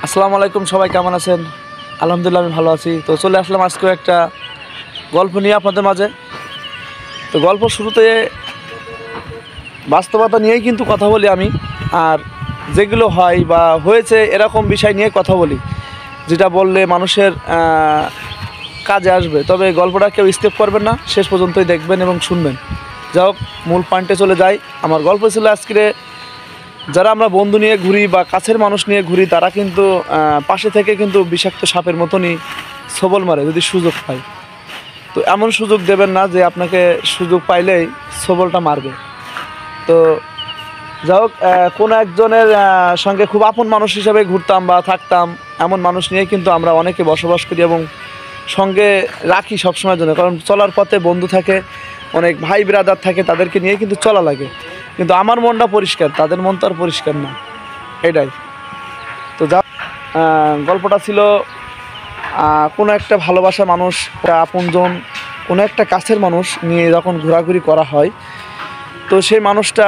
আসসালামু আলাইকুম, সবাই কেমন আছেন? আলহামদুলিল্লাহ আমি ভালো আছি। তো চলে আসলাম আজকে একটা গল্প নিয়ে আপনাদের মাঝে। তো গল্প শুরুতে বাস্তবতা নিয়েই কিন্তু কথা বলি আমি, আর যেগুলো হয় বা হয়েছে এরকম বিষয় নিয়ে কথা বলি, যেটা বললে মানুষের কাজে আসবে। তবে গল্পটা কেউ স্কিপ করবেন না, শেষ পর্যন্তই দেখবেন এবং শুনবেন। যাই হোক, মূল পয়েন্টে চলে যাই। আমার গল্প ছিল আজকে, যারা আমরা বন্ধু নিয়ে ঘুরি বা কাছের মানুষ নিয়ে ঘুরি, তারা কিন্তু পাশে থেকে কিন্তু বিষাক্ত সাপের মতনই সবল মারে যদি সুযোগ পায়। তো এমন সুযোগ দেবেন না যে আপনাকে সুযোগ পাইলেই সবলটা মারবে। তো যাই হোক, কোনো একজনের সঙ্গে খুব আপন মানুষ হিসেবে ঘুরতাম বা থাকতাম, এমন মানুষ নিয়ে কিন্তু আমরা অনেকে বসবাস করি এবং সঙ্গে রাখি সবসময়ের জন্য। কারণ চলার পথে বন্ধু থাকে, অনেক ভাই ব্রাদার থাকে, তাদেরকে নিয়ে কিন্তু চলা লাগে। কিন্তু আমার মনটা পরিষ্কার, তাদের মন তো আর পরিষ্কার না, এটাই। তো যা গল্পটা ছিল, কোনো একটা ভালোবাসা মানুষ, আপনজন, কোনো একটা কাছের মানুষ নিয়ে যখন ঘোরাঘুরি করা হয়, তো সেই মানুষটা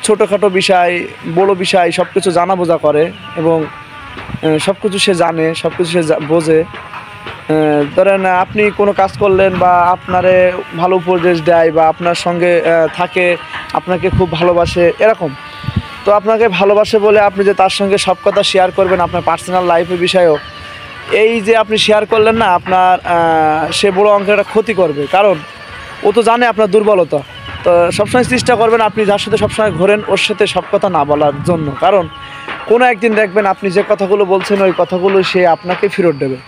ছোটোখাটো বিষয়, বড় বিষয় সব কিছু জানা বোঝা করে এবং সব কিছু সে জানে, সব কিছু সে বোঝে। ধরেন আপনি কোনো কাজ করলেন বা আপনারে ভালো উপদেশ দেয় বা আপনার সঙ্গে থাকে, আপনাকে খুব ভালোবাসে এরকম। তো আপনাকে ভালোবাসে বলে আপনি যে তার সঙ্গে সব কথা শেয়ার করবেন, আপনার পার্সোনাল লাইফের বিষয়েও, এই যে আপনি শেয়ার করলেন না, আপনার সে বড় অঙ্কের একটা ক্ষতি করবে। কারণ ও তো জানে আপনার দুর্বলতা। তো সবসময় চেষ্টা করবেন আপনি যার সাথে সবসময় ঘোরেন ওর সাথে সব কথা না বলার জন্য। কারণ কোনো একদিন দেখবেন আপনি যে কথাগুলো বলছেন ওই কথাগুলো সে আপনাকে ফেরত দেবে।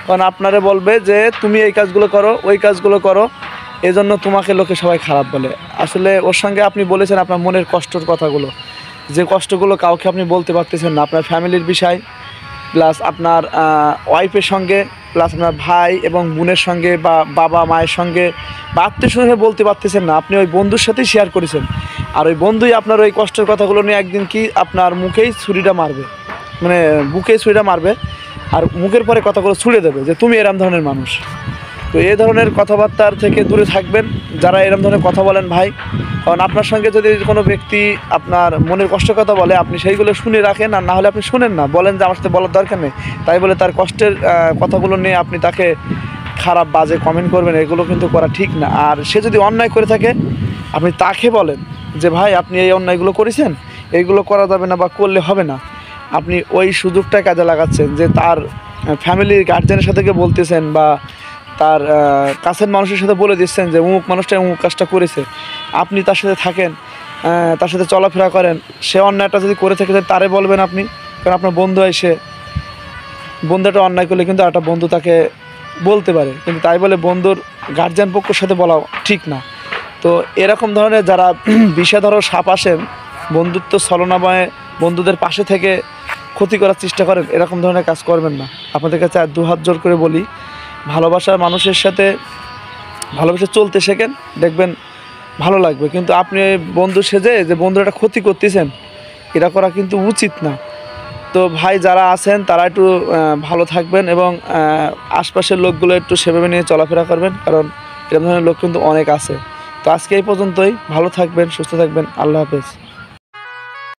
কারণ আপনারে বলবে যে তুমি এই কাজগুলো করো, ওই কাজগুলো করো, এজন্য তোমাকে লোকে সবাই খারাপ বলে। আসলে ওর সঙ্গে আপনি বলেছেন আপনার মনের কষ্টের কথাগুলো, যে কষ্টগুলো কাউকে আপনি বলতে পারতেছেন না, আপনার ফ্যামিলির বিষয়, প্লাস আপনার ওয়াইফের সঙ্গে, প্লাস আপনার ভাই এবং বোনের সঙ্গে বা বাবা মায়ের সঙ্গে বা আত্মীয় সঙ্গে বলতে পারতেছেন না, আপনি ওই বন্ধুর সাথেই শেয়ার করেছেন। আর ওই বন্ধুই আপনার ওই কষ্টের কথাগুলো নিয়ে একদিন কি আপনার মুখেই ছুরিটা মারবে, মানে বুকেই ছুরিটা মারবে, আর মুখের পরে কথাগুলো ছুড়ে দেবে যে তুমি এরম ধরনের মানুষ। তো এই ধরনের কথাবার্তার থেকে দূরে থাকবেন যারা এরম ধরনের কথা বলেন ভাই। কারণ আপনার সঙ্গে যদি কোনো ব্যক্তি আপনার মনের কষ্টের কথা বলে, আপনি সেইগুলো শুনে রাখেন, আর না হলে আপনি শুনেন না, বলেন যে আমার সাথে বলার দরকার নেই, তাই বলে তার কষ্টের কথাগুলো নিয়ে আপনি তাকে খারাপ বাজে কমেন্ট করবেন, এগুলো কিন্তু করা ঠিক না। আর সে যদি অন্যায় করে থাকে, আপনি তাকে বলেন যে ভাই আপনি এই অন্যায়গুলো করেছেন, এইগুলো করা যাবে না বা করলে হবে না। আপনি ওই সুযোগটা কাজে লাগাচ্ছেন যে তার ফ্যামিলির গার্জেনের সাথে গিয়ে বলতেছেন বা তার কাছের মানুষের সাথে বলে দিচ্ছেন যে অমুক মানুষটা অমুক কাজটা করেছে। আপনি তার সাথে থাকেন, তার সাথে চলাফেরা করেন, সে অন্যায়টা যদি করে থাকে তারে বলবেন আপনি। কারণ আপনার বন্ধু এসে, বন্ধুটা অন্যায় করলে কিন্তু একটা বন্ধু তাকে বলতে পারে, কিন্তু তাই বলে বন্ধুর গার্জিয়ান পক্ষের সাথে বলা ঠিক না। তো এরকম ধরনের যারা বিষাধর সাপ আসেন, বন্ধুত্ব ছলনাময়ে বন্ধুদের পাশে থেকে ক্ষতি করার চেষ্টা করেন, এরকম ধরনের কাজ করবেন না। আপনাদের কাছে দু হাত জোর করে বলি, ভালোবাসার মানুষের সাথে ভালোবেসে চলতে শেখেন, দেখবেন ভালো লাগবে। কিন্তু আপনি বন্ধু সেজে যে বন্ধুর একটা ক্ষতি করতেছেন, এটা করা কিন্তু উচিত না। তো ভাই যারা আছেন তারা একটু ভালো থাকবেন এবং আশপাশের লোকগুলো একটু সেভাবে নিয়ে চলাফেরা করবেন, কারণ এরকম ধরনের লোক কিন্তু অনেক আছে। তো আজকে এই পর্যন্তই, ভালো থাকবেন, সুস্থ থাকবেন, আল্লাহ হাফেজ।